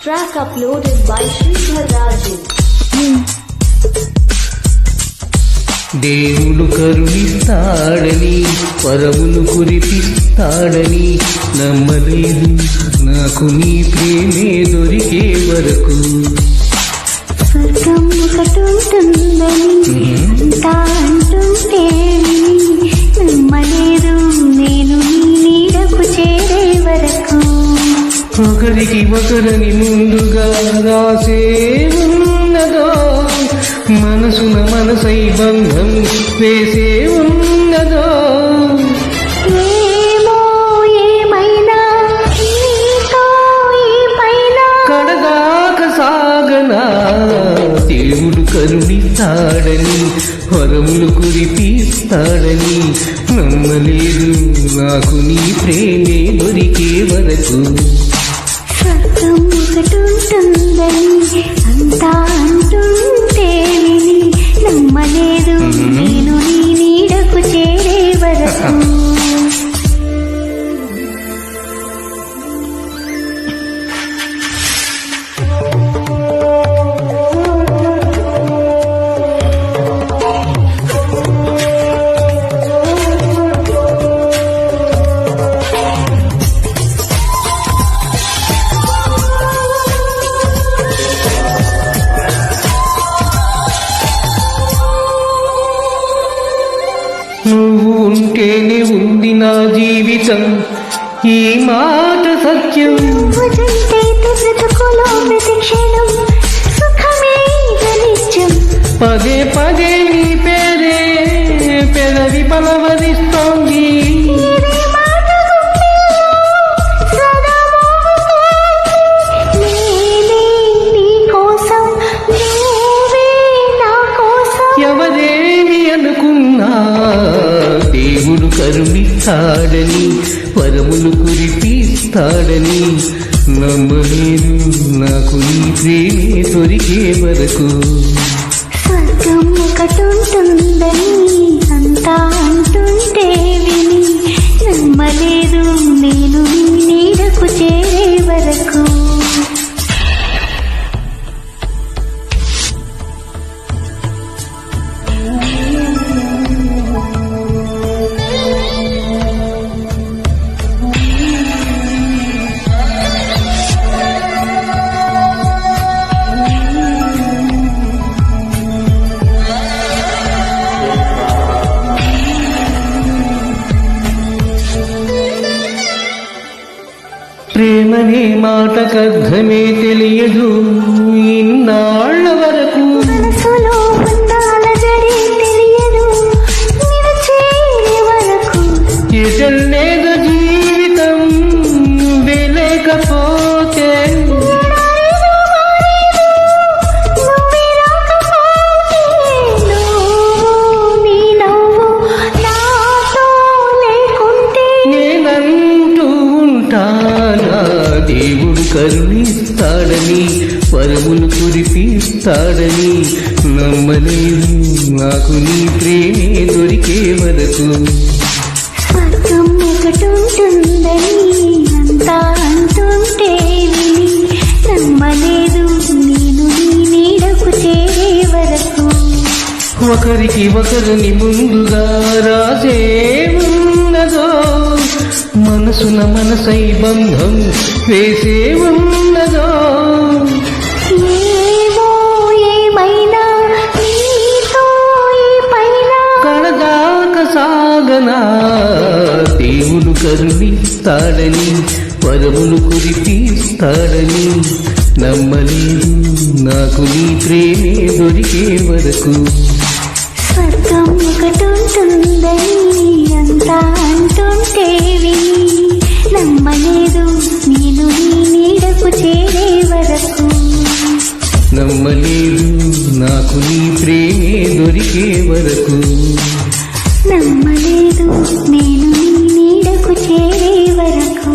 Track uploaded by Sridhar Raju. దేవుడు కరుణిస్తాడని వరములు కురిపిస్తాడని నమ్మలేదు నాకు నీ ప్రేమే దొరికే వరకు. స్వర్గం ఒకటుంటుందని అంతా అంటుంటే నమ్మలేదు నేను నీ నీడకు చేరే వరకు. ఒకరికి ఒకరని ముందుగా రాసే ఉన్నదో మనసున మనసై బంధం వేసే ఉన్నదో. ఏమో ఏమైనా నీతో ఈ పైన కడదాక సాగనా దేవుడు కరుణిస్తాడని వరములు కురిపిస్తాడని నమ్మలేదు నాకు నీ ప్రేమే దొరికే వరకు. స్వర్గం ఒకటుంటుందని అంతా అంటుంటే నమ్మలేదు నేను నీ నీడకు చేరే వరకు. నువ్వు ఉంటేనే ఉంది నా జీవితం ఈ మాట సత్యం. భుజంటే బ్రతుకులో ప్రతి క్షణం సుఖమే నిత్యం. పదే పదే నీ పేరే పెదవి పలవరిస్తోంది. ఎవరేమి అనుకున్నా దేవుడు కరుణిస్తాడని వరములు కురిపిస్తాడని నమ్మలేదు నాకు నీ ప్రేమే దొరికే వరకు. స్వర్గం ఒకటుంటుందని అంతా అంటుంటే విని నమ్మలేదు నేను నీ నీడకు చేరే వరకు. ప్రేమనే మాటకర్థమే తెలియదు ఇన్నాళ్ల వరకు. మనసులో ఉండాల జరి తెలియదు నిన్ను చేరే వరకు. ఎటల్లేదో జీవితం లేకపోతే నేనంటూ ఉంటానా దేవుడు కరుణిస్తాడని వరములు కురిపిస్తాడని నమ్మలేదు నాకు నీ ప్రేమే దొరికే వరకు. స్వర్గం ఒకటుంటుందని అంతా అంటుంటే విని నమ్మలేదు నేను నీ నీడకు చేరే వరకు. ఒకరికి ఒకరిని ముందుగా రాసే ఉన్నదో మనసున మనసై బంధం వేసే ఉన్నదో. ఏమో ఏమైనా నీతో ఈ పైన కడదాక సాగనా దేవుడు కరుణిస్తాడని వరములు కురిపిస్తాడని నమ్మలేదు నాకు నీ ప్రేమే దొరికే వరకు. స్వర్గం ఒకటుంటుందని అంతా అంటుంటే విని నమ్మలేదు నేను నీ నీడకు చేరే వరకు. నమ్మలేదు నాకు నీ ప్రేమే దొరికే వరకు. నమ్మలేదు నేను నీ నీడకు చేరే వరకు.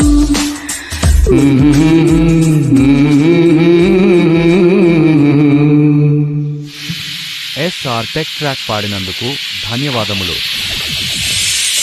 SR టెక్ ట్రాక్ పాడినందుకు ధన్యవాదములు.